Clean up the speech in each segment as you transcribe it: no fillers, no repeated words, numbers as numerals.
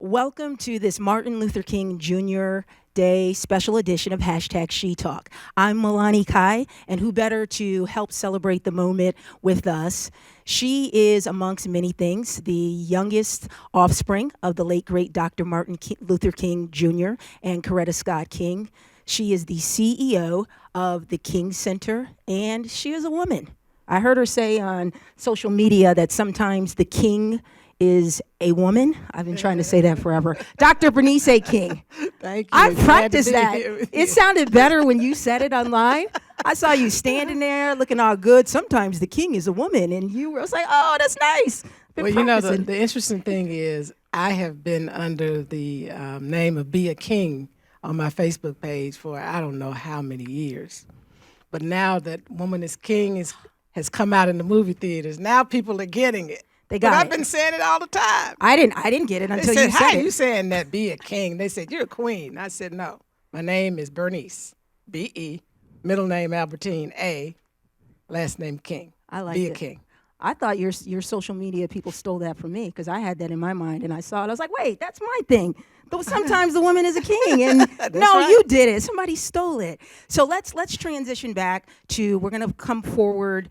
Welcome to this Martin Luther King Jr. Day special edition of Hashtag She Talk. I'm Milani Kai, and who better to help celebrate the moment with us? She is, amongst many things, the youngest offspring of the late, great Dr. Luther King Jr. and Coretta Scott King. She is the CEO of the King Center, and she is a woman. I heard her say on social media that sometimes the king is a woman. I've been trying to say that forever. Dr. Bernice King. Thank you. I practiced that. It sounded better when you said it online. I saw you standing there looking all good. Sometimes the king is a woman, and you were like, oh, that's nice. Well, you know, the interesting thing is I have been under the name of Be a King on my Facebook page for I don't know how many years. But now that Woman is King has come out in the movie theaters, now people are getting it. I've been saying it all the time. I didn't get it until you said how it. How you saying that? Be a king. They said you're a queen. I said no. My name is Bernice. B-E. Middle name Albertine. A. Last name King. I like Be it. a king. I thought your social media people stole that from me because I had that in my mind and I saw it. I was like, wait, that's my thing. Though sometimes the woman is a king, and no, right. You did it. Somebody stole it. So let's transition back to, we're going to come forward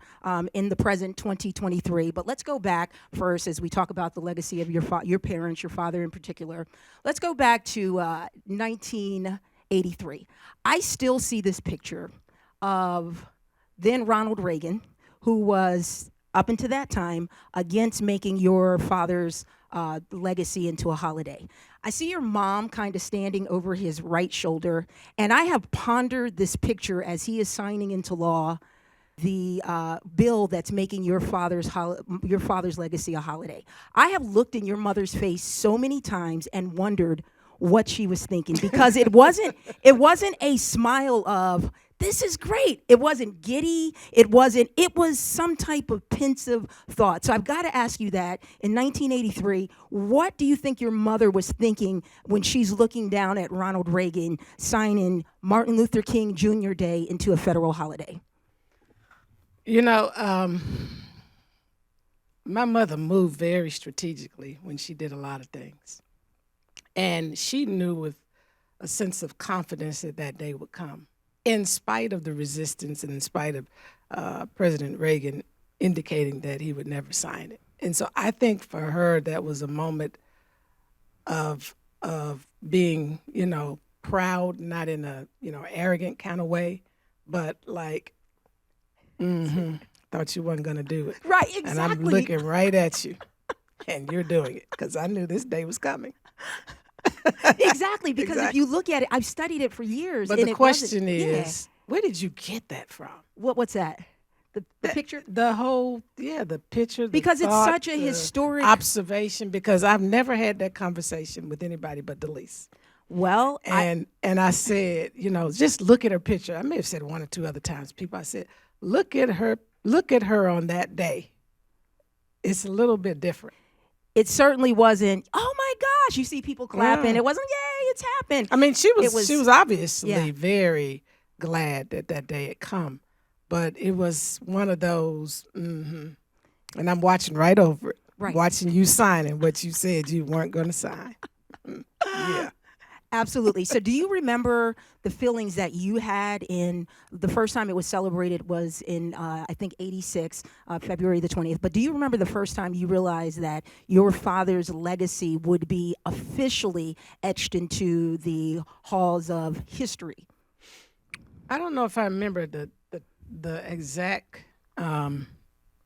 in the present 2023, but let's go back first as we talk about the legacy of your parents, your father in particular. Let's go back to 1983. I still see this picture of then Ronald Reagan, who was, up until that time, against making your father's legacy into a holiday. I see your mom kind of standing over his right shoulder, and I have pondered this picture as he is signing into law the bill that's making your father's legacy a holiday. I have looked in your mother's face so many times and wondered what she was thinking, because it wasn't a smile of, this is great. It wasn't giddy. It was some type of pensive thought. So I've got to ask you that in 1983, what do you think your mother was thinking when she's looking down at Ronald Reagan signing Martin Luther King Jr. Day into a federal holiday? You know, my mother moved very strategically when she did a lot of things. And she knew with a sense of confidence that day would come, in spite of the resistance and in spite of President Reagan indicating that he would never sign it. And so I think for her, that was a moment of being, proud, not in a, arrogant kind of way, but like, thought you wasn't going to do it. Right, exactly. And I'm looking right at you, and you're doing it, because I knew this day was coming. Exactly, because if you look at it, I've studied it for years. But the question is, where did you get that from? What's that? The picture? The picture. Because it's such a historic observation, because I've never had that conversation with anybody but Delise. Well, and I said, just look at her picture. I may have said one or two other times. I said, look at her on that day. It's a little bit different. It certainly wasn't, oh my gosh, you see people clapping. It wasn't, yay, it's happened. I mean, she was obviously very glad that day had come. But it was one of those, and I'm watching right over it, watching you signing what you said you weren't going to sign. Yeah. Absolutely. So do you remember the feelings that you had in the first time it was celebrated was in, I think, 86, February the 20th. But do you remember the first time you realized that your father's legacy would be officially etched into the halls of history? I don't know if I remember the exact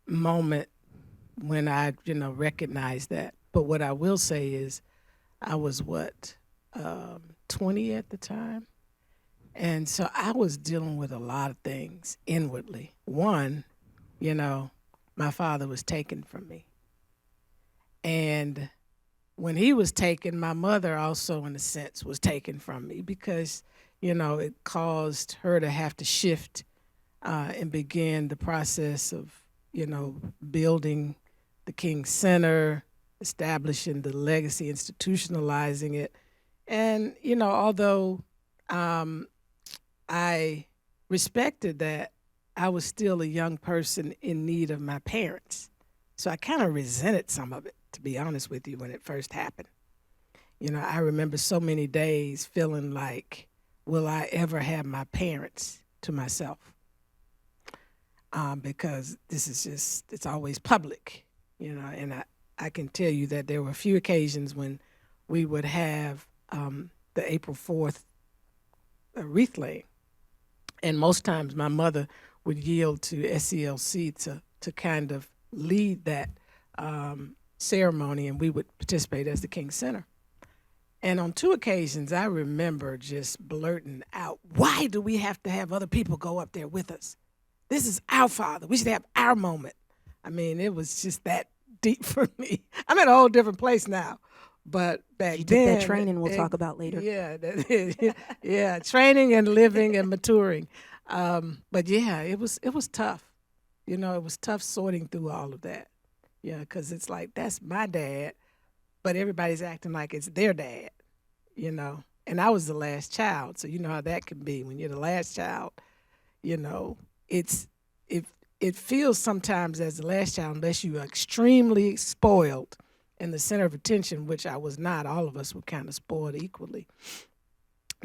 moment when I, recognized that. But what I will say is I was 20 at the time. And so I was dealing with a lot of things inwardly. One, my father was taken from me. And when he was taken, my mother also, in a sense, was taken from me because, it caused her to have to shift and begin the process of, building the King Center, establishing the legacy, institutionalizing it. And, although I respected that, I was still a young person in need of my parents. So I kind of resented some of it, to be honest with you, when it first happened. I remember so many days feeling like, will I ever have my parents to myself? Because this is just, it's always public, and I can tell you that there were a few occasions when we would have the April 4th wreath laying. And most times my mother would yield to SCLC to kind of lead that ceremony, and we would participate as the King Center. And on 2 occasions, I remember just blurting out, why do we have to have other people go up there with us? This is our father. We should have our moment. I mean, it was just that deep for me. I'm at a whole different place now. But back You then, took that training we'll talk about later. Yeah, yeah, training and living and maturing. But yeah, it was tough. It was tough sorting through all of that. Yeah, because it's like, that's my dad, but everybody's acting like it's their dad. And I was the last child, so you know how that can be when you're the last child. It's it feels sometimes as the last child, unless you are extremely spoiled and the center of attention, which I was not. All of us were kind of spoiled equally.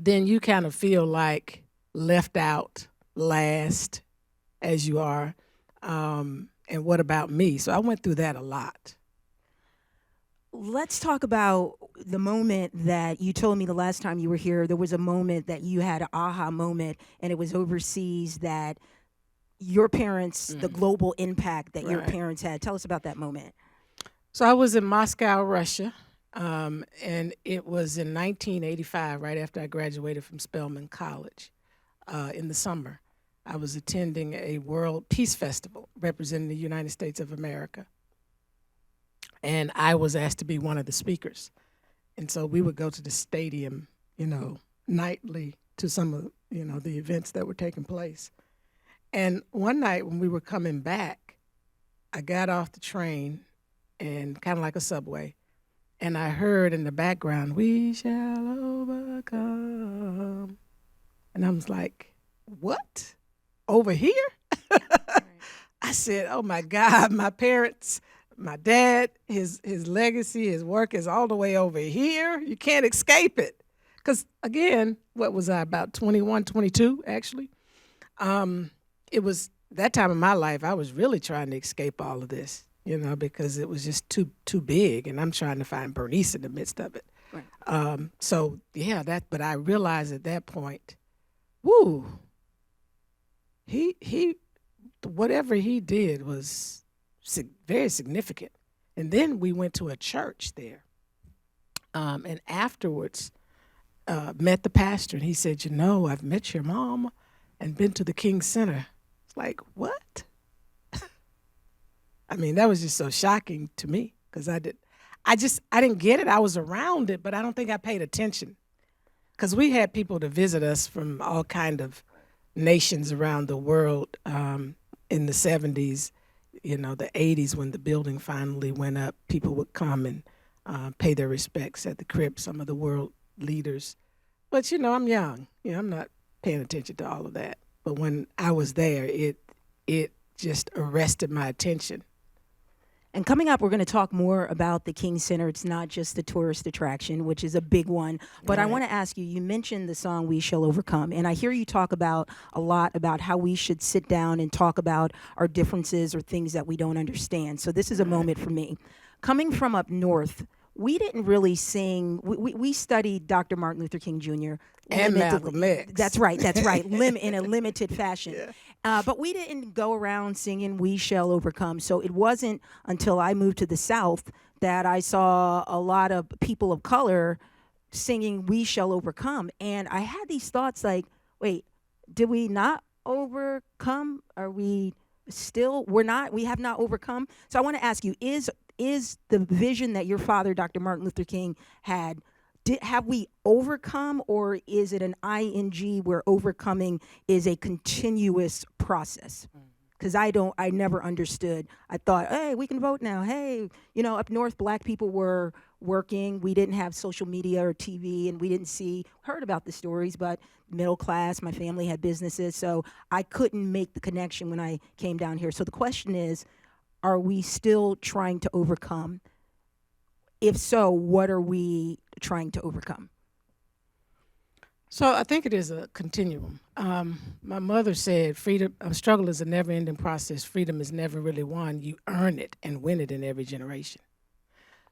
Then you kind of feel like left out, last, as you are. And what about me? So I went through that a lot. Let's talk about the moment that you told me the last time you were here. There was a moment that you had an aha moment, and it was overseas, that your parents, the global impact that your Right. parents had. Tell us about that moment. So I was in Moscow, Russia, and it was in 1985, right after I graduated from Spelman College, in the summer. I was attending a World Peace Festival representing the United States of America. And I was asked to be one of the speakers. And so we would go to the stadium, nightly to some of, the events that were taking place. And one night when we were coming back, I got off the train, and kind of like a subway, and I heard in the background, "We shall overcome." And I was like, what? Over here? I said, oh my God, my parents, my dad, his legacy, his work is all the way over here. You can't escape it. Because again, what was I, about 21, 22, actually? It was that time in my life, I was really trying to escape all of this, because it was just too big, and I'm trying to find Bernice in the midst of it. Right. So yeah, but I realized at that point, woo, he whatever he did was very significant. And then we went to a church there, and afterwards met the pastor, and he said, I've met your mom and been to the King Center. It's like, what? I mean, that was just so shocking to me, because I didn't get it. I was around it, but I don't think I paid attention, because we had people to visit us from all kind of nations around the world in the 70s, the 80s, when the building finally went up. People would come and pay their respects at the crypt, some of the world leaders. But, I'm young. I'm not paying attention to all of that. But when I was there, it just arrested my attention. And coming up, we're going to talk more about the King Center. It's not just the tourist attraction, which is a big one. But I Right. want to ask you, you mentioned the song We Shall Overcome. And I hear you talk about a lot about how we should sit down and talk about our differences or things that we don't understand. So this is a moment for me. Coming from up north, we didn't really sing. We studied Dr. Martin Luther King Jr. And limitedly. Malcolm X. That's right. In a limited fashion. Yeah. But we didn't go around singing We Shall Overcome. So it wasn't until I moved to the South that I saw a lot of people of color singing We Shall Overcome. And I had these thoughts like, wait, did we not overcome? Are we still, we have not overcome? So I want to ask you, is the vision that your father, Dr. Martin Luther King, had, have we overcome, or is it an ing where overcoming is a continuous process? Because I never understood. I thought, hey, we can vote now. Hey, up north, black people were working. We didn't have social media or TV, and we didn't heard about the stories, but middle class, my family had businesses, so I couldn't make the connection when I came down here. So the question is, are we still trying to overcome? If so, what are we trying to overcome? So I think it is a continuum. My mother said, "Freedom, struggle is a never-ending process. Freedom is never really won. You earn it and win it in every generation."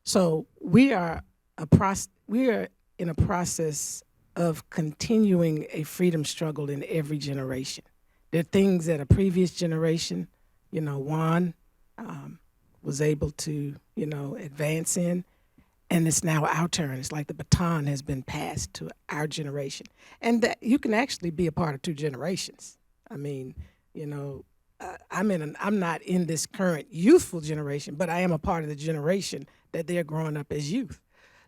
So we are in a process of continuing a freedom struggle in every generation. There are things that a previous generation, won, um, was able to, advance in, and it's now our turn. It's like the baton has been passed to our generation, and that you can actually be a part of two generations. I mean, you know, I'm not in this current youthful generation, but I am a part of the generation that they're growing up as youth.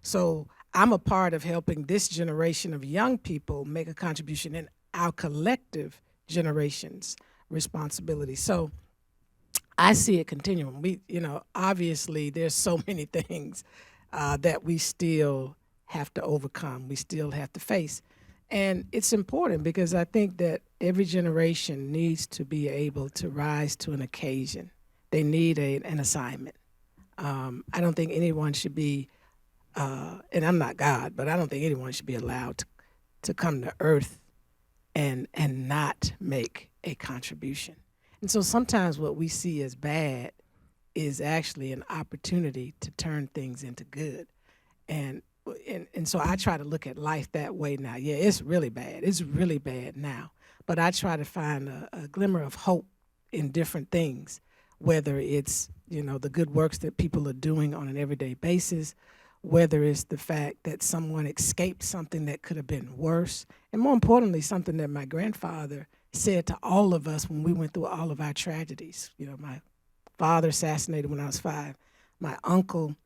So I'm a part of helping this generation of young people make a contribution in our collective generation's responsibility. So I see a continuum. Obviously, there's so many things that we still have to overcome. We still have to face, and it's important because I think that every generation needs to be able to rise to an occasion. They need an assignment. I don't think anyone should be, and I'm not God, but I don't think anyone should be allowed to come to earth and not make a contribution. And so sometimes what we see as bad is actually an opportunity to turn things into good. And and so I try to look at life that way now. Yeah, it's really bad. It's really bad now. But I try to find a glimmer of hope in different things, whether it's, the good works that people are doing on an everyday basis, whether it's the fact that someone escaped something that could have been worse, and more importantly, something that my grandfather said to all of us when we went through all of our tragedies. My father assassinated when I was 5. My uncle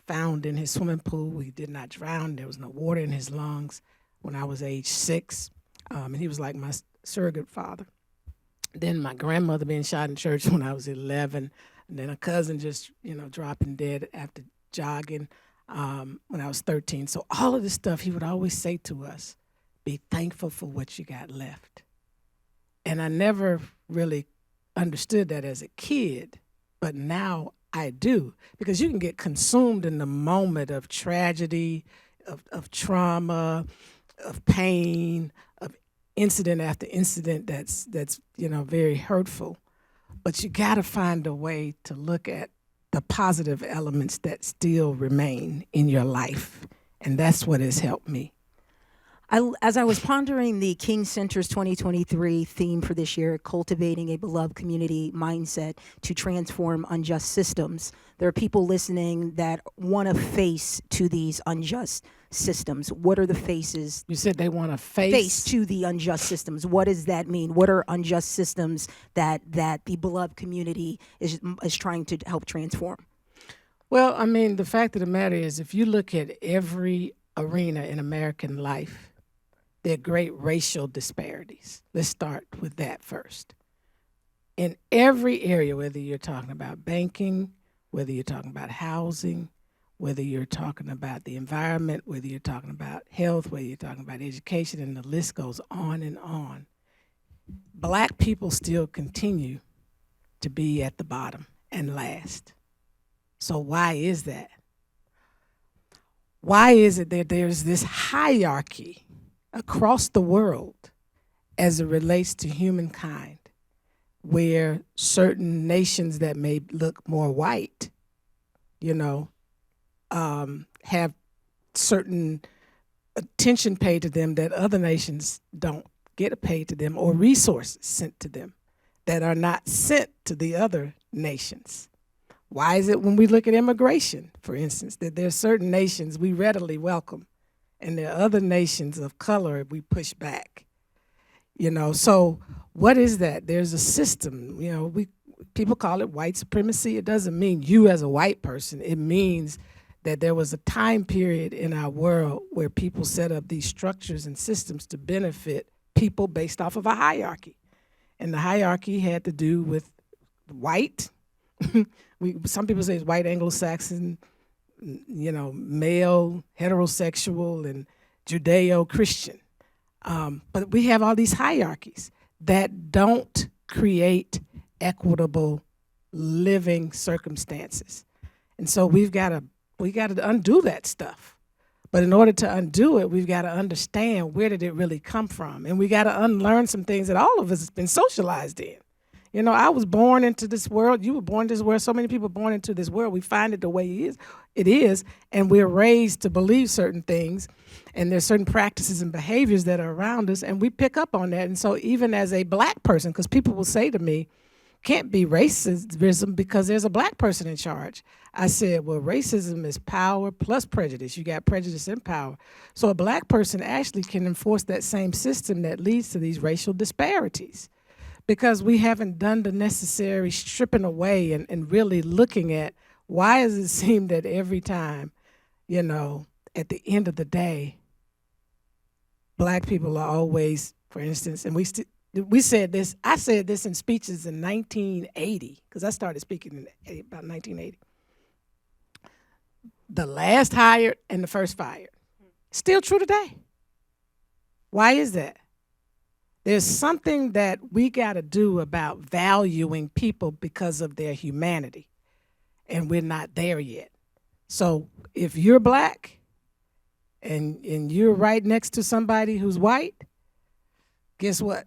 found in his swimming pool. He did not drown. There was no water in his lungs when I was age 6. And he was like my surrogate father. Then my grandmother being shot in church when I was 11. And then a cousin just, dropping dead after jogging when I was 13. So all of this stuff, he would always say to us, be thankful for what you got left. And I never really understood that as a kid, but now I do, because you can get consumed in the moment of tragedy, of trauma, of pain, of incident after incident that's very hurtful. But you got to find a way to look at the positive elements that still remain in your life, and that's what has helped me. As I was pondering the King Center's 2023 theme for this year, cultivating a beloved community mindset to transform unjust systems, there are people listening that want to face to these unjust systems. What are the faces? You said they want to face to the unjust systems. What does that mean? What are unjust systems that the beloved community is trying to help transform? Well, I mean, the fact of the matter is, if you look at every arena in American life, there are great racial disparities. Let's start with that first. In every area, whether you're talking about banking, whether you're talking about housing, whether you're talking about the environment, whether you're talking about health, whether you're talking about education, and the list goes on and on, Black people still continue to be at the bottom and last. So why is that? Why is it that there's this hierarchy across the world as it relates to humankind, where certain nations that may look more white, have certain attention paid to them that other nations don't get paid to them, or resources sent to them that are not sent to the other nations? Why is it when we look at immigration, for instance, that there are certain nations we readily welcome, and there are other nations of color we push back? So what is that? There's a system. People call it white supremacy. It doesn't mean you as a white person. It means that there was a time period in our world where people set up these structures and systems to benefit people based off of a hierarchy. And the hierarchy had to do with white. Some people say it's white Anglo-Saxon, male, heterosexual, and Judeo-Christian. But we have all these hierarchies that don't create equitable living circumstances. And so we've got to We got to undo that stuff. But in order to undo it, we've got to understand where did it really come from. And we got to unlearn some things that all of us has been socialized in. You know, I was born into this world. You were born into this world. So many people are born into this world. We find it the way it is, and we're raised to believe certain things. And there's certain practices and behaviors that are around us, and we pick up on that. And so even as a black person, because people will say to me, can't be racism because there's a black person in charge. I said, well, racism is power plus prejudice. You got prejudice and power. So a black person actually can enforce that same system that leads to these racial disparities because we haven't done the necessary stripping away and really looking at why does it seem that every time, you know, at the end of the day, black people are always, for instance, and we said this, I said this in speeches in 1980, because I started speaking in about 1980. The last hired and the first fired. Still true today. Why is that? There's something that we got to do about valuing people because of their humanity, and we're not there yet. So if you're black and you're right next to somebody who's white, guess what?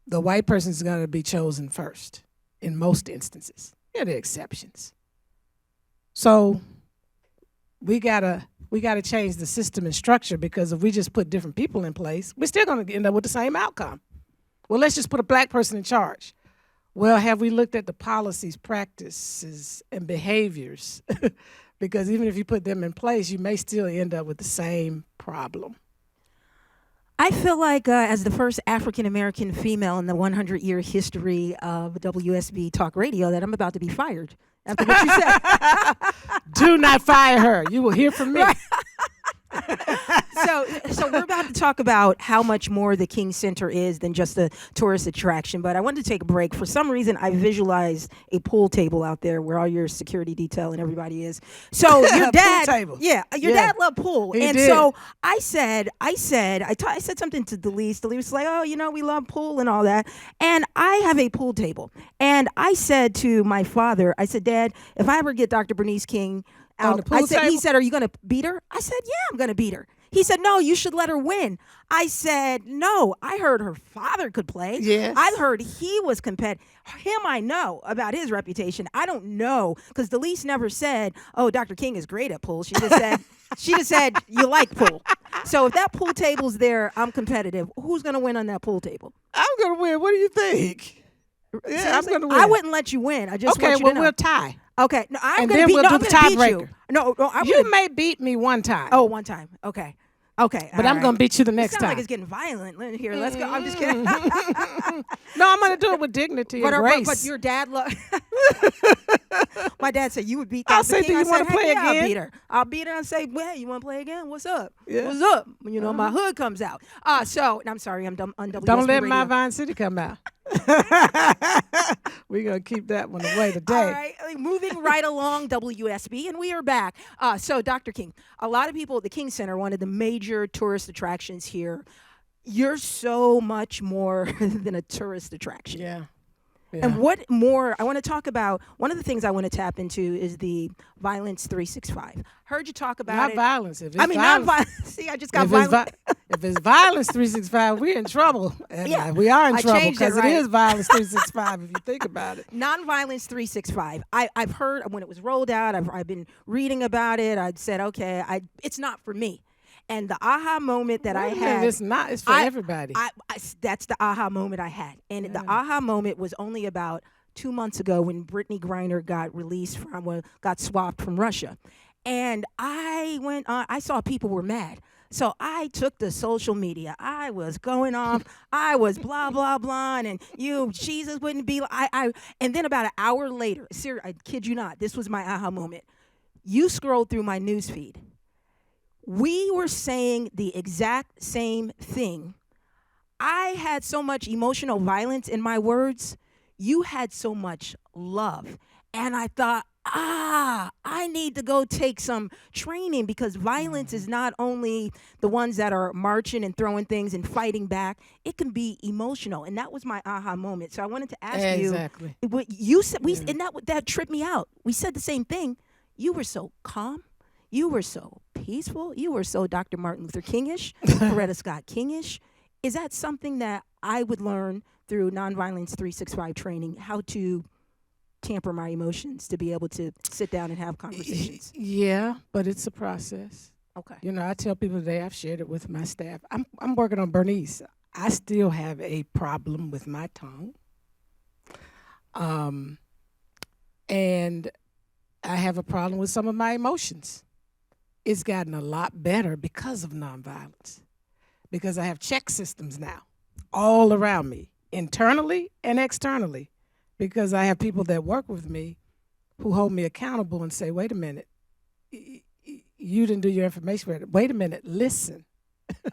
The white person is going to be chosen first in most instances. There are exceptions. So we gotta change the system and structure, because if we just put different people in place, we're still going to end up with the same outcome. Well, let's just put a black person in charge. Well, have we looked at the policies, practices, and behaviors? Because even if you put them in place, you may still end up with the same problem. I feel like as the first African-American female in the 100-year history of WSB Talk Radio that I'm about to be fired after what you said. Do not fire her. You will hear from me. Right. So we're about to talk about how much more the King Center is than just a tourist attraction. But I wanted to take a break. For some reason, I visualized a pool table out there where all your security detail and everybody is. So your dad, your dad loved pool, he and did. so I said something to Delise. Delise was like, "Oh, you know, we love pool and all that." And I have a pool table, and I said to my father, I said, "Dad, if I ever get Dr. Bernice King out," he said, "Are you going to beat her?" I said, "Yeah, I'm going to beat her." He said, "No, you should let her win." I said, "No, I heard her father could play. Yes. I heard he was competitive. Him, I know about his reputation. I don't know, because Delise never said, 'Oh, Dr. King is great at pool.' She just said, you like pool. So if that pool table's there, I'm competitive. Who's going to win on that pool table?" I'm going to win. What do you think? Yeah, Seriously? I'm going to win. I wouldn't let you win. I just want you to know. We'll tie. Okay, no, I'm And going to then beat. we'll No, do I'm the going to beat tiebreaker. you. No, You may beat me one time. Oh, one time. Okay. But I'm going to beat you the next It sounds time. like it's getting violent. Here, let's go. I'm just kidding. No, I'm going to do it with dignity and grace. But your dad my dad said you would beat I'll Dr. say, King. do you I said, want to play "Heck yeah, again?" I'll beat her and say, "Well, you want to play again? What's up? Yeah. What's up?" You know, my hood comes out. So I'm sorry, I'm on WSB Don't let Radio. my Vine City come out. We're going to keep that one away today. All right, moving right along, WSB, and we are back. So, Dr. King, a lot of people at the King Center, one of the major tourist attractions here, you're so much more than a tourist attraction. Yeah. And what more, I want to talk about, one of the things I want to tap into is the Violence 365. Heard you talk about Not it. violence. If it's Not violence. See, I just got if violent. If it's Violence 365, we're in trouble. And Yeah. we are in I trouble changed it, because right. it is Violence 365 if you think about it. Nonviolence 365. I've heard when it was rolled out, I've been reading about it. I said, okay, it's not for me. And the aha moment that I had. It's not. It's for everybody. That's the aha moment I had. And the aha moment was only about 2 months ago when Brittany Griner got swapped from Russia. And I went on, I saw people were mad. So I took to social media. I was going off. I was blah, blah, blah. And Jesus wouldn't be, and then about an hour later, I kid you not, this was my aha moment. You scrolled through my news feed. We were saying the exact same thing. I had so much emotional violence in my words. You had so much love. And I thought, I need to go take some training, because violence is not only the ones that are marching and throwing things and fighting back. It can be emotional. And that was my aha moment. So I wanted to ask you. What you said, and that tripped me out. We said the same thing. You were so calm. You were so peaceful. You were so Dr. Martin Luther Kingish, Coretta Scott Kingish. Is that something that I would learn through Nonviolence 365 training, how to tamper my emotions to be able to sit down and have conversations? Yeah, but it's a process. Okay. You know, I tell people today, I've shared it with my staff. I'm working on Bernice. I still have a problem with my tongue. And I have a problem with some of my emotions. It's gotten a lot better because of nonviolence, because I have check systems now all around me, internally and externally, because I have people that work with me who hold me accountable and say, wait a minute, you didn't do your information right. Wait a minute, listen.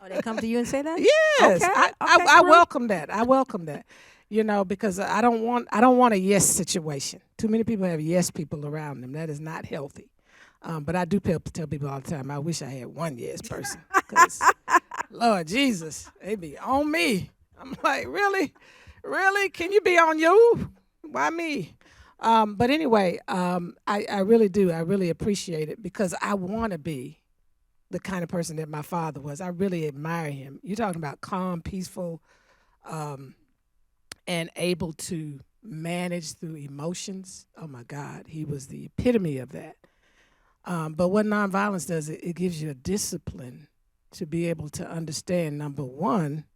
Oh, they come to you and say that? Yes, Okay. I welcome that. I welcome that. You know, because I don't want a yes situation. Too many people have yes people around them. That is not healthy. But I do tell people all the time, I wish I had one yes person. Because, Lord Jesus, they be on me. I'm like, really? Really? Can you be on you? Why me? But anyway, I really do. I really appreciate it because I want to be the kind of person that my father was. I really admire him. You're talking about calm, peaceful, and able to manage through emotions. Oh my God, he was the epitome of that. But what nonviolence does, it gives you a discipline to be able to understand, number one,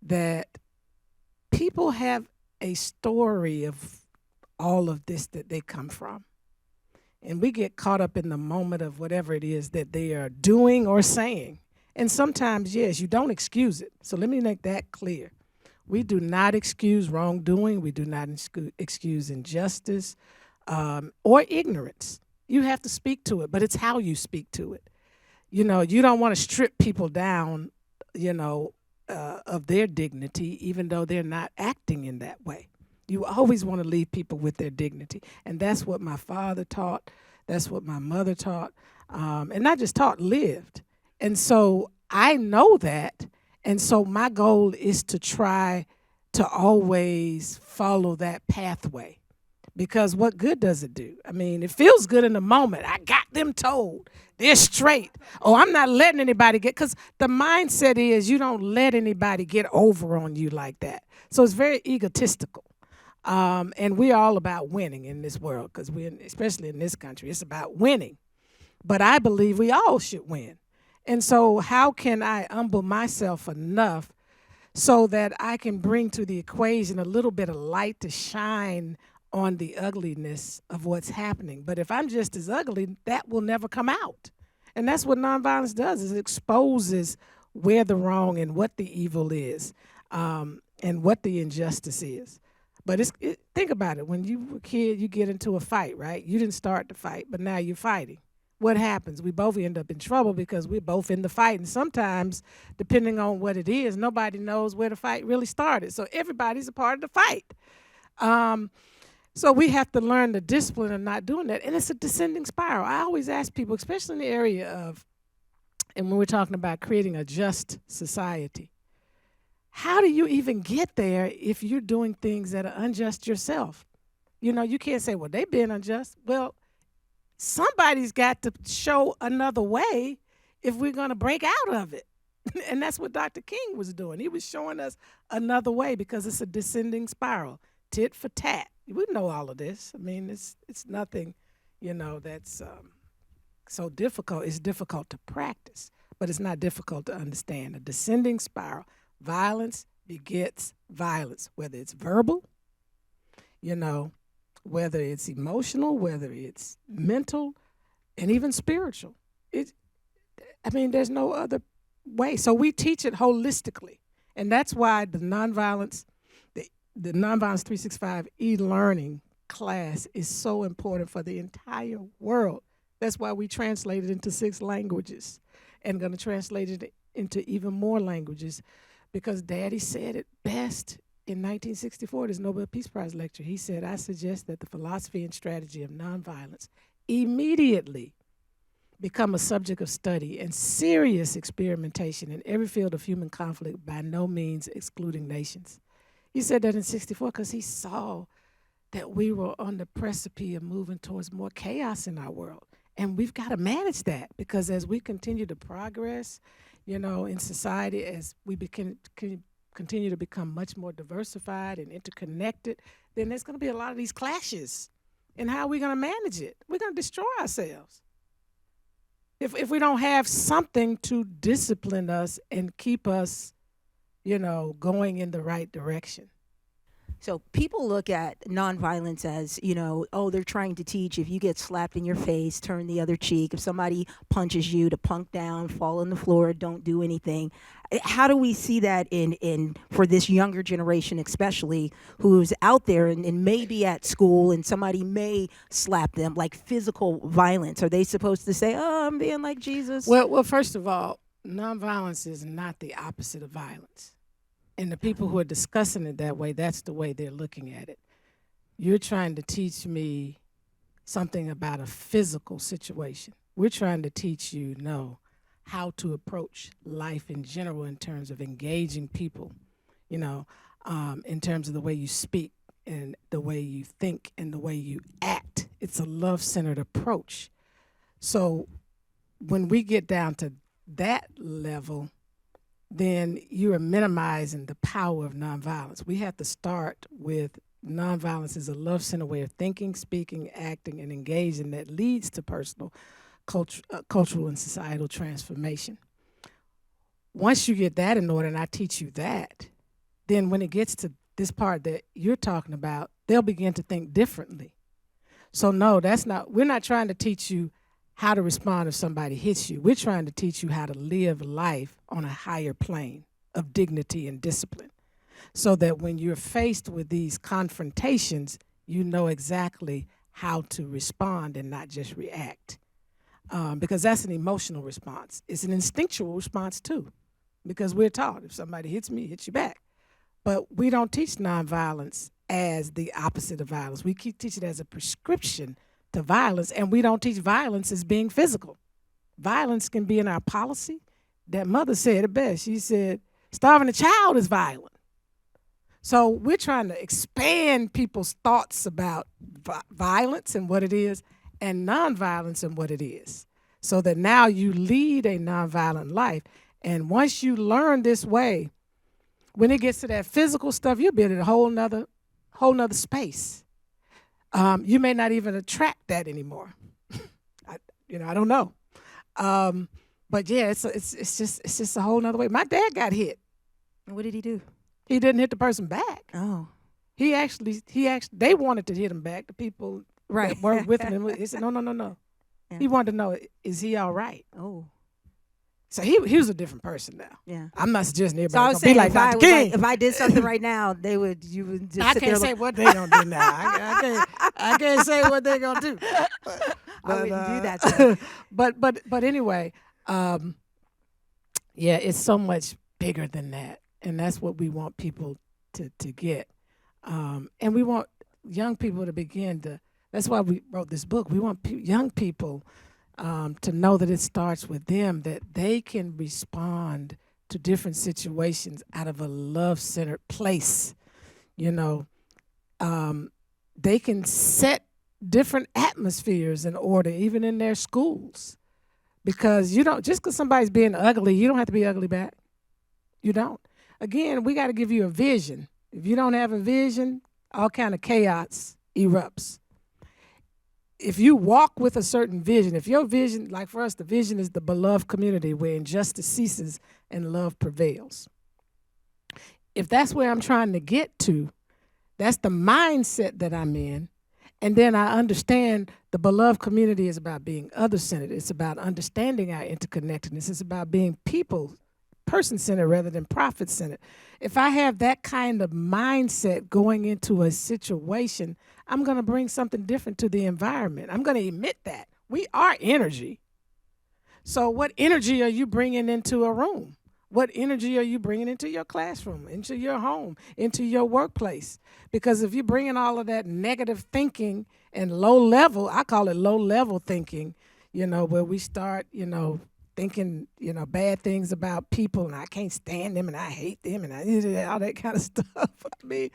that people have a story of all of this that they come from. And we get caught up in the moment of whatever it is that they are doing or saying. And sometimes, yes, you don't excuse it. So let me make that clear. We do not excuse wrongdoing. We do not excuse injustice or ignorance. You have to speak to it, but it's how you speak to it. You know, you don't want to strip people down, of their dignity, even though they're not acting in that way. You always want to leave people with their dignity. And that's what my father taught. That's what my mother taught. And not just taught, lived. And so I know that. And so my goal is to try to always follow that pathway. Because what good does it do? I mean, it feels good in the moment. I got them told. They're straight. Oh, I'm not letting anybody because the mindset is you don't let anybody get over on you like that. So it's very egotistical. And we're all about winning in this world because especially in this country, it's about winning. But I believe we all should win. And so how can I humble myself enough so that I can bring to the equation a little bit of light to shine on the ugliness of what's happening? But if I'm just as ugly, that will never come out. And that's what nonviolence does, is it exposes where the wrong and what the evil is, and what the injustice is. But think about it. When you were a kid, you get into a fight, right? You didn't start the fight, but now you're fighting. What happens? We both end up in trouble because we're both in the fight. And sometimes, depending on what it is, nobody knows where the fight really started. So everybody's a part of the fight. So we have to learn the discipline of not doing that. And it's a descending spiral. I always ask people, especially in the area of, and when we're talking about creating a just society, how do you even get there if you're doing things that are unjust yourself? You know, you can't say, well, they've been unjust. Well, somebody's got to show another way if we're going to break out of it. And that's what Dr. King was doing. He was showing us another way because it's a descending spiral, tit for tat. We know all of this. I mean, it's nothing, that's so difficult. It's difficult to practice, but it's not difficult to understand. A descending spiral. Violence begets violence, whether it's verbal, whether it's emotional, whether it's mental, and even spiritual. There's no other way. So we teach it holistically. And that's why the Nonviolence 365 e-learning class is so important for the entire world. That's why we translate it into 6 languages and going to translate it into even more languages, because Daddy said it best in 1964 at his Nobel Peace Prize lecture. He said, I suggest that the philosophy and strategy of nonviolence immediately become a subject of study and serious experimentation in every field of human conflict, by no means excluding nations. He said that in 64 because he saw that we were on the precipice of moving towards more chaos in our world. And we've got to manage that, because as we continue to progress, in society, as we continue to become much more diversified and interconnected, then there's going to be a lot of these clashes. And how are we going to manage it? We're going to destroy ourselves if we don't have something to discipline us and keep us, going in the right direction. So people look at nonviolence as, oh, they're trying to teach if you get slapped in your face, turn the other cheek. If somebody punches you, to punk down, fall on the floor, don't do anything. How do we see that in for this younger generation, especially, who's out there and may be at school and somebody may slap them, like physical violence? Are they supposed to say, oh, I'm being like Jesus? Well, first of all, nonviolence is not the opposite of violence. And the people who are discussing it that way, that's the way they're looking at it. You're trying to teach me something about a physical situation. We're trying to teach you, how to approach life in general in terms of engaging people, in terms of the way you speak and the way you think and the way you act. It's a love-centered approach. So when we get down to that level, then you are minimizing the power of nonviolence. We have to start with nonviolence is a love-centered way of thinking, speaking, acting, and engaging that leads to personal, cultural, and societal transformation. Once you get that in order, and I teach you that, then when it gets to this part that you're talking about, they'll begin to think differently. So no, we're not trying to teach you how to respond if somebody hits you. We're trying to teach you how to live life on a higher plane of dignity and discipline, so that when you're faced with these confrontations, you know exactly how to respond and not just react. Because that's an emotional response. It's an instinctual response too, because we're taught if somebody hits me, hit you back. But we don't teach nonviolence as the opposite of violence. We teach it as a prescription to violence, and we don't teach violence as being physical. Violence can be in our policy. That mother said it best. She said, starving a child is violent. So we're trying to expand people's thoughts about violence and what it is, and nonviolence and what it is, so that now you lead a nonviolent life. And once you learn this way, when it gets to that physical stuff, you'll be in a whole nother space. You may not even attract that anymore. I don't know. But yeah, it's just a whole nother way. My dad got hit. What did he do? He didn't hit the person back. Oh, He actually, they wanted to hit him back. The people right. that weren't with him, he said, no. Yeah. He wanted to know, is he all right? Oh, So he was a different person now. yeah. I'm not suggesting So I everybody was be saying, like Dr. King. if I did something right now, you would just I sit can't there say like, what they gonna do now. I can't say what they gonna do. I wouldn't do that. Though. But anyway, yeah, it's so much bigger than that, and that's what we want people to get, and we want young people to begin to. That's why we wrote this book. We want young people to know that it starts with them, that they can respond to different situations out of a love-centered place. They can set different atmospheres in order, even in their schools. Because just because somebody's being ugly, you don't have to be ugly back. You don't. Again, we got to give you a vision. If you don't have a vision, all kind of chaos erupts. If you walk with a certain vision, if your vision, like for us, the vision is the beloved community where injustice ceases and love prevails. If that's where I'm trying to get to, that's the mindset that I'm in. And then I understand the beloved community is about being other-centered. It's about understanding our interconnectedness. It's about being person-centered rather than profit-centered. If I have that kind of mindset going into a situation, I'm going to bring something different to the environment. I'm going to emit that. We are energy. So what energy are you bringing into a room? What energy are you bringing into your classroom, into your home, into your workplace? Because if you're bringing all of that negative thinking and low level, I call it low level thinking, where we start, thinking, bad things about people, and I can't stand them, and I hate them, and all that kind of stuff. I mean,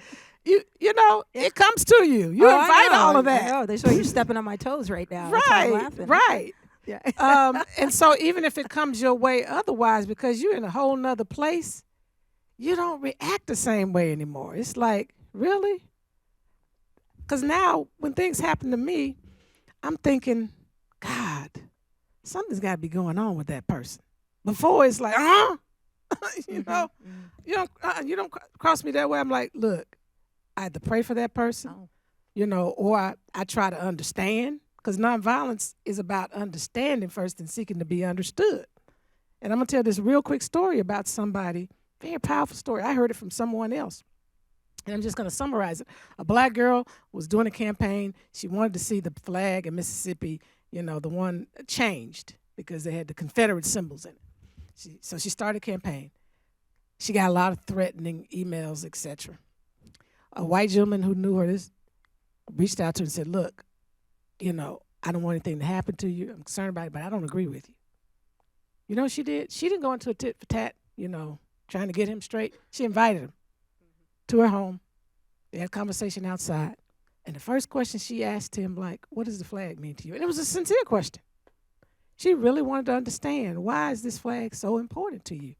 it comes to you. You invite all of that. I know. That's why you're stepping on my toes right now. That's why I'm laughing. Right. Yeah. And so even if it comes your way otherwise, because you're in a whole nother place, you don't react the same way anymore. It's like, really? Because now when things happen to me, I'm thinking, God, something's got to be going on with that person. Before it's like, you don't cross me that way. I'm like, look, I had to pray for that person, or I try to understand, because nonviolence is about understanding first and seeking to be understood. And I'm going to tell this real quick story about somebody, very powerful story. I heard it from someone else. And I'm just going to summarize it. A black girl was doing a campaign. She wanted to see the flag in Mississippi, the one changed because they had the Confederate symbols in it. So she started a campaign. She got a lot of threatening emails, etc. A white gentleman who knew her reached out to her and said, look, I don't want anything to happen to you. I'm concerned about it, but I don't agree with you. You know what she did? She didn't go into a tit for tat, trying to get him straight. She invited him to her home. They had a conversation outside. And the first question she asked him, like, what does the flag mean to you? And it was a sincere question. She really wanted to understand, why is this flag so important to you?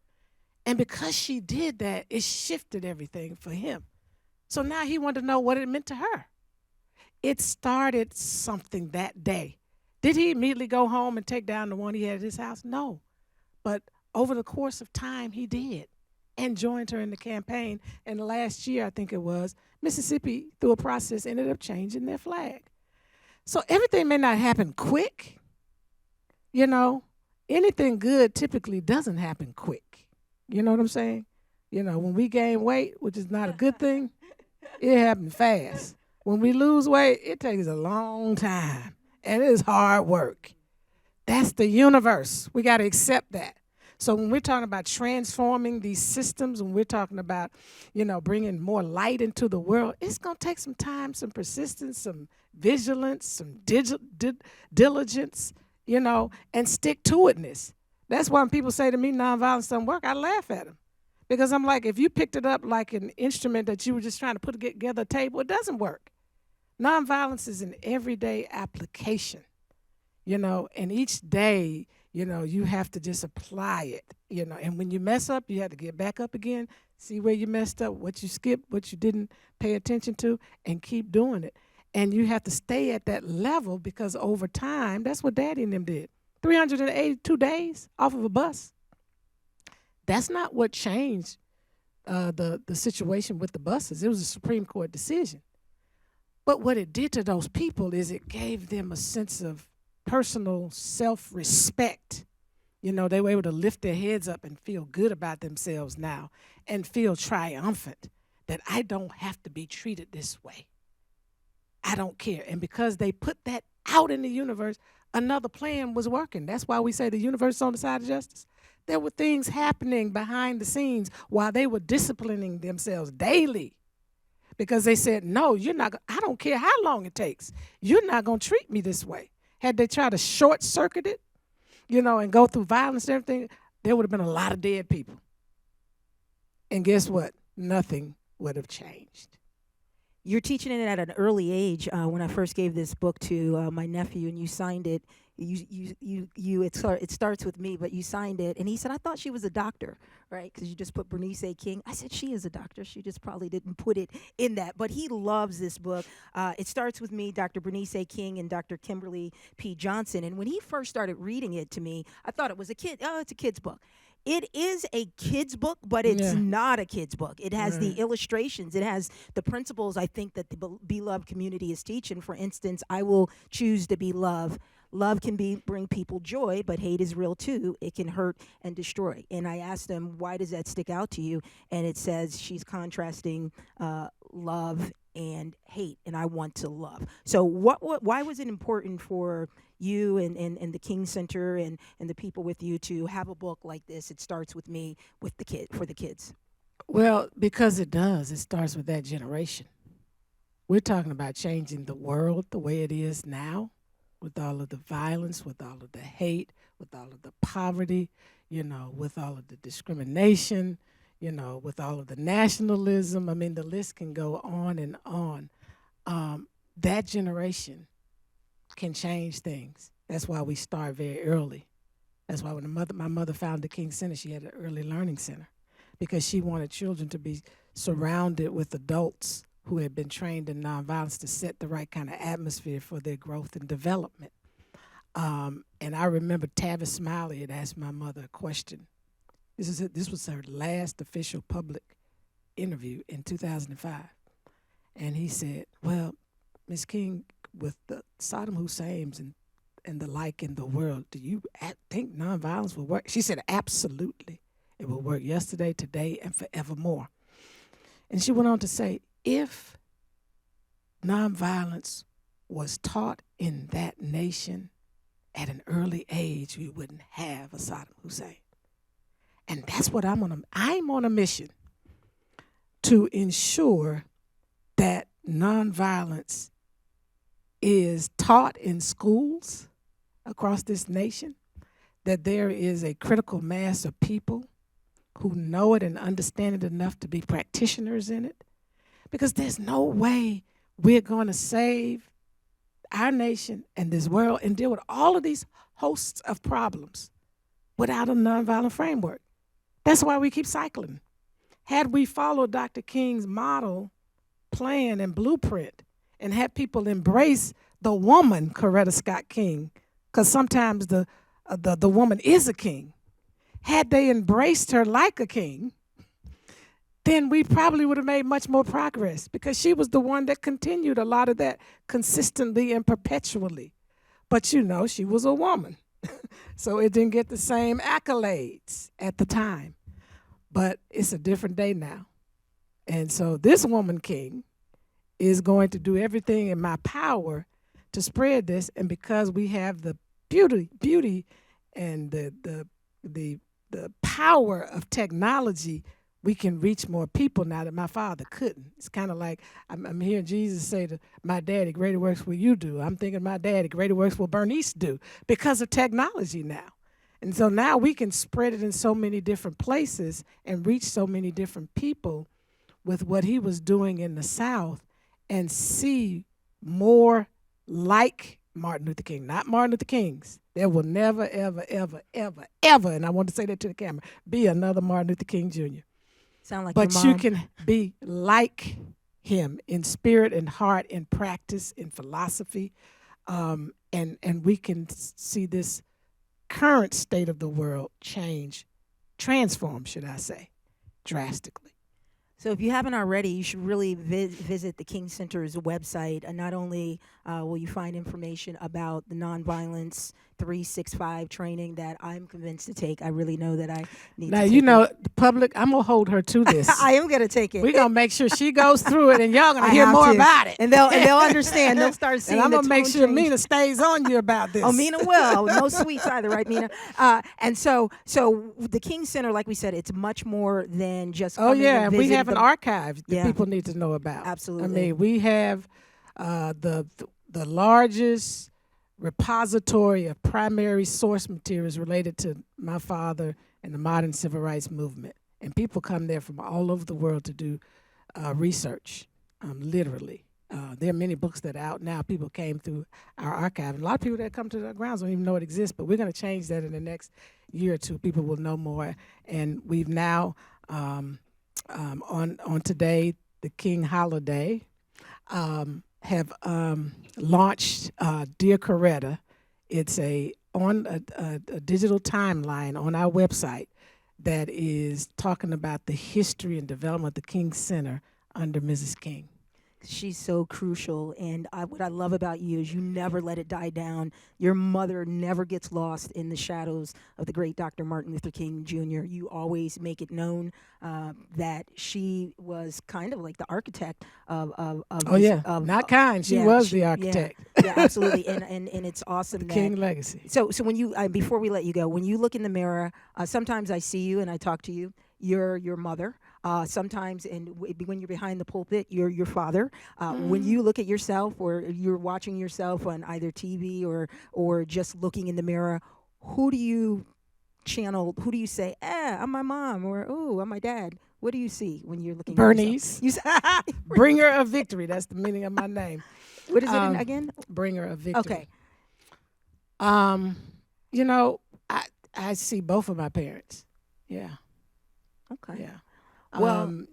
And because she did that, it shifted everything for him. So now he wanted to know what it meant to her. It started something that day. Did he immediately go home and take down the one he had at his house? No. But over the course of time, he did, and joined her in the campaign. And last year, I think it was, Mississippi, through a process, ended up changing their flag. So everything may not happen quick. Anything good typically doesn't happen quick. You know what I'm saying? When we gain weight, which is not a good thing, it happens fast. When we lose weight, it takes a long time, and it is hard work. That's the universe. We got to accept that. So when we're talking about transforming these systems, when we're talking about, bringing more light into the world, it's going to take some time, some persistence, some vigilance, some diligence, and stick-to-itness. That's why when people say to me, nonviolence doesn't work, I laugh at them. Because I'm like, if you picked it up like an instrument that you were just trying to put together a table, it doesn't work. Nonviolence is an everyday application, and each day, you have to just apply it, and when you mess up, you have to get back up again, see where you messed up, what you skipped, what you didn't pay attention to, and keep doing it. And you have to stay at that level, because over time, that's what Daddy and them did. 382 days off of a bus. That's not what changed the situation with the buses. It was a Supreme Court decision. But what it did to those people is it gave them a sense of personal self-respect. They were able to lift their heads up and feel good about themselves now, and feel triumphant that I don't have to be treated this way. I don't care. And because they put that out in the universe, another plan was working. That's why we say the universe is on the side of justice. There were things happening behind the scenes while they were disciplining themselves daily, because they said, no, you're not. I don't care how long it takes. You're not going to treat me this way. Had they tried to short circuit it, and go through violence and everything, there would have been a lot of dead people. And guess what? Nothing would have changed. You're teaching it at an early age. When I first gave this book to my nephew, and you signed it, it starts with me, but you signed it, and he said, I thought she was a doctor, right? Because you just put Bernice King. I said, she is a doctor. She just probably didn't put it in that, but he loves this book. It starts with me, Dr. Bernice King, and Dr. Kimberly P. Johnson. And when he first started reading it to me, I thought it was it's a kid's book. It is a kid's book, but it's not a kid's book. It has the illustrations. It has the principles, I think, that the Be Love community is teaching. For instance, I will choose to be love. Love can bring people joy, but hate is real too. It can hurt and destroy. And I asked them, why does that stick out to you? And it says she's contrasting love and hate, and I want to love. So why was it important for you and the King Center and the people with you to have a book like this? It starts with me, with for the kids. Well, because it does. It starts with that generation. We're talking about changing the world the way it is now, with all of the violence, with all of the hate, with all of the poverty, with all of the discrimination, with all of the nationalism. I mean, the list can go on and on. That generation can change things. That's why we start very early. That's why when my mother founded the King Center, she had an early learning center because she wanted children to be surrounded with adults who had been trained in nonviolence to set the right kind of atmosphere for their growth and development. And I remember Tavis Smiley had asked my mother a question. This was her last official public interview in 2005. And he said, well, Ms. King, with the Saddam Hussein's and the like in the world, do you think nonviolence will work? She said, absolutely. It will work yesterday, today, and forevermore. And she went on to say, if nonviolence was taught in that nation at an early age, we wouldn't have a Saddam Hussein. And that's what I'm on a mission to ensure that nonviolence is taught in schools across this nation, that there is a critical mass of people who know it and understand it enough to be practitioners in it. Because there's no way we're going to save our nation and this world and deal with all of these hosts of problems without a nonviolent framework. That's why we keep cycling. Had we followed Dr. King's model, plan, and blueprint and had people embrace the woman, Coretta Scott King, because sometimes the woman is a king, had they embraced her like a king, then we probably would have made much more progress because she was the one that continued a lot of that consistently and perpetually. But she was a woman, so it didn't get the same accolades at the time. But it's a different day now. And so this woman king is going to do everything in my power to spread this. And because we have the beauty and the power of technology, we can reach more people now that my father couldn't. It's kind of like I'm hearing Jesus say to my daddy, greater works will you do. I'm thinking my daddy, greater works will Bernice do because of technology now. And so now we can spread it in so many different places and reach so many different people with what he was doing in the South and see more like Martin Luther King, not Martin Luther King's. There will never, ever, ever, ever, ever, and I want to say that to the camera, be another Martin Luther King Jr. Sound like But your mom. you can be like him in spirit and heart, in practice, in philosophy, and we can see this current state of the world transform, should I say, drastically. So if you haven't already, you should really visit the King Center's website. And not only will you find information about the Nonviolence 365 training that I'm convinced to take. I really know that I need Now, to take it. the public, I'm going to hold her to this. I am going to take it. We're going to make sure she goes through it, and y'all going I to hear have more to. about it. And they'll understand. They'll start seeing And I'm the going to make tone sure change. Mina stays on you about this. Oh, Mina will. No sweets either, right, Mina? And so the King Center, like we said, it's much more than just Oh, coming yeah, and and we visiting have an the- archive that Yeah. people need to know about. Absolutely. I mean, we have the largest repository of primary source materials related to my father and the modern civil rights movement. And people come there from all over the world to do research, literally. There are many books that are out now. People came through our archive. And a lot of people that come to the grounds don't even know it exists, but we're going to change that in the next year or two. People will know more. And we've now, on today, the King holiday, have launched Dear Coretta. It's on a digital timeline on our website that is talking about the history and development of the King Center under Mrs. King. She's so crucial, and what I love about you is you never let it die down. Your mother never gets lost in the shadows of the great Dr. Martin Luther King Jr. You always make it known that she was kind of like the architect of Oh, yeah, not kind. She was the architect. Yeah, absolutely, and it's awesome. The King legacy. So when you before we let you go, when you look in the mirror, sometimes I see you and I talk to you. You're your mother. Sometimes, when you're behind the pulpit, you're your father. When you look at yourself, or you're watching yourself on either TV or just looking in the mirror, who do you channel? Who do you say, I'm my mom, or oh, I'm my dad? What do you see when you're looking Bernice, at yourself? bringer of victory. That's the meaning of my name. What is it again? Bringer of victory. Okay. You know, I see both of my parents. Yeah. Okay. Yeah. Well,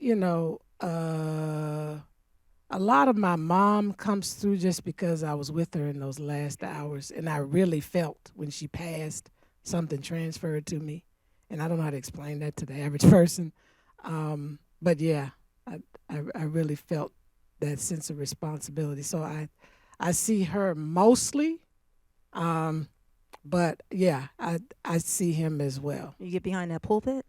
A lot of my mom comes through just because I was with her in those last hours, and I really felt when she passed something transferred to me, and I don't know how to explain that to the average person. But yeah, I really felt that sense of responsibility. So I see her mostly, but yeah, I see him as well. you get behind that pulpit.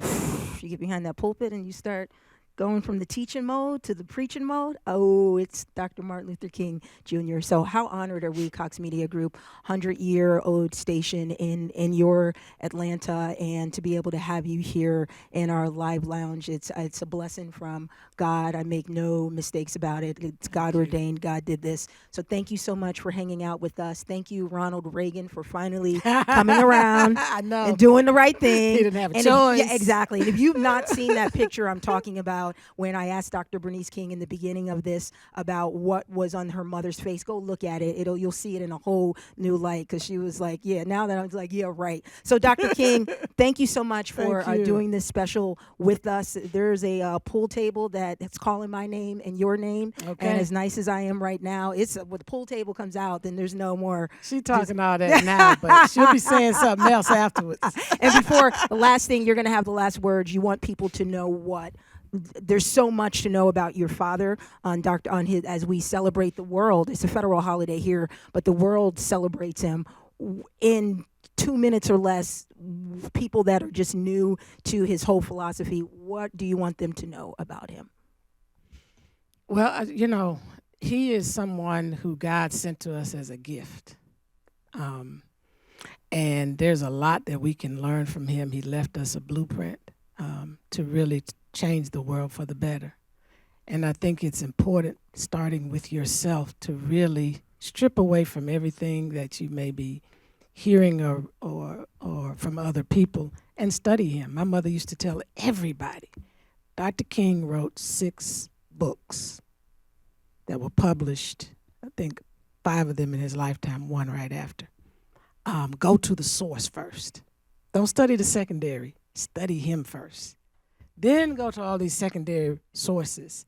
You get behind that pulpit and you start going from the teaching mode to the preaching mode. Oh, it's Dr. Martin Luther King Jr. So how honored are we, Cox Media Group, 100-year-old station in your Atlanta, and to be able to have you here in our live lounge. It's a blessing from God. I make no mistakes about it. It's God ordained. God did this. So thank you so much for hanging out with us. Thank you, Ronald Reagan, for finally coming around I know. and doing the right thing. He didn't have a And choice. yeah, exactly. And if you've not seen that picture I'm talking about, when I asked Dr. Bernice King in the beginning of this about what was on her mother's face, go look at it. You'll see it in a whole new light, because she was like, yeah, now that I was like, yeah, right. So Dr. King, thank you so much for doing this special with us. There's a pool table that's calling my name and your name. Okay. And as nice as I am right now, it's when the pool table comes out, then there's no more. She talking all that now, but she'll be saying something else afterwards. And before the last thing, you're going to have the last words. You want people to know what. There's so much to know about your father as we celebrate the world. It's a federal holiday here, but the world celebrates him. In 2 minutes or less, people that are just new to his whole philosophy, what do you want them to know about him? Well, he is someone who God sent to us as a gift. And there's a lot that we can learn from him. He left us a blueprint to really change the world for the better. And I think it's important, starting with yourself, to really strip away from everything that you may be hearing or from other people and study him. My mother used to tell everybody, Dr. King wrote 6 books that were published, I think 5 of them in his lifetime, 1 right after. Go to the source first. Don't study the secondary. Study him first. Then go to all these secondary sources,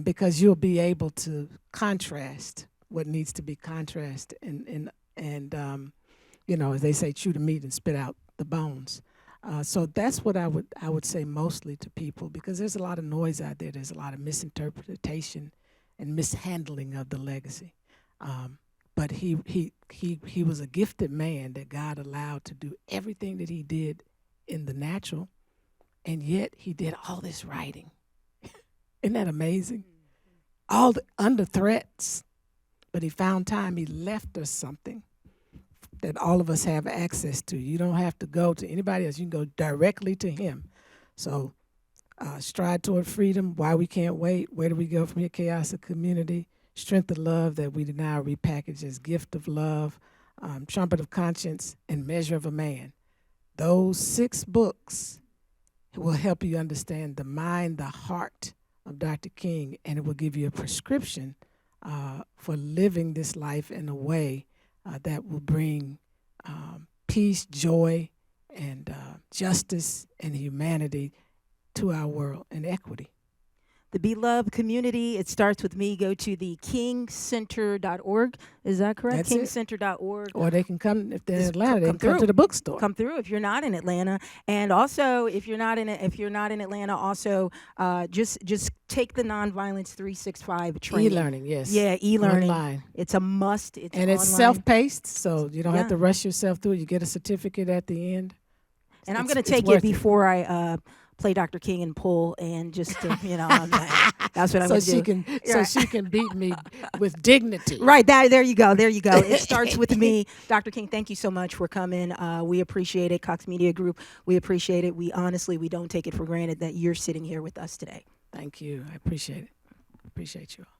because you'll be able to contrast what needs to be contrasted and as they say, chew the meat and spit out the bones. So that's what I would say mostly to people, because there's a lot of noise out there. There's a lot of misinterpretation and mishandling of the legacy. But he was a gifted man that God allowed to do everything that he did in the natural, and yet he did all this writing. Isn't that amazing? All under threats, but he found time. He left us something that all of us have access to. You don't have to go to anybody else. You can go directly to him. So stride toward freedom. Why we can't wait. Where do we go from here? Chaos of community. Strength of love that we now repackage as gift of love. Trumpet of conscience and measure of a man. Those 6 books will help you understand the mind, the heart of Dr. King, and it will give you a prescription for living this life in a way that will bring peace, joy, and justice and humanity to our world, and equity. The Beloved community, it starts with me. Go to the kingcenter.org. Is that correct? That's kingcenter.org. Or they can come, if they're in Just Atlanta, they come can come through. to the bookstore. Come through if you're not in Atlanta, and also if you're not in Atlanta, also just take the Nonviolence 365 training. E-learning, yes. Yeah, e-learning. Online. It's a must. It's And it's online. self-paced, so you don't have Yeah. to rush yourself through it. You get a certificate at the end. And I'm It's- going to it's take worth it before I play Dr. King and pull, and just to, that's what I'm so going to she do. can so she can beat me with dignity. Right, there you go. It starts with me. Dr. King, thank you so much for coming. We appreciate it. Cox Media Group, we appreciate it. We don't take it for granted that you're sitting here with us today. Thank you. I appreciate it. Appreciate you all.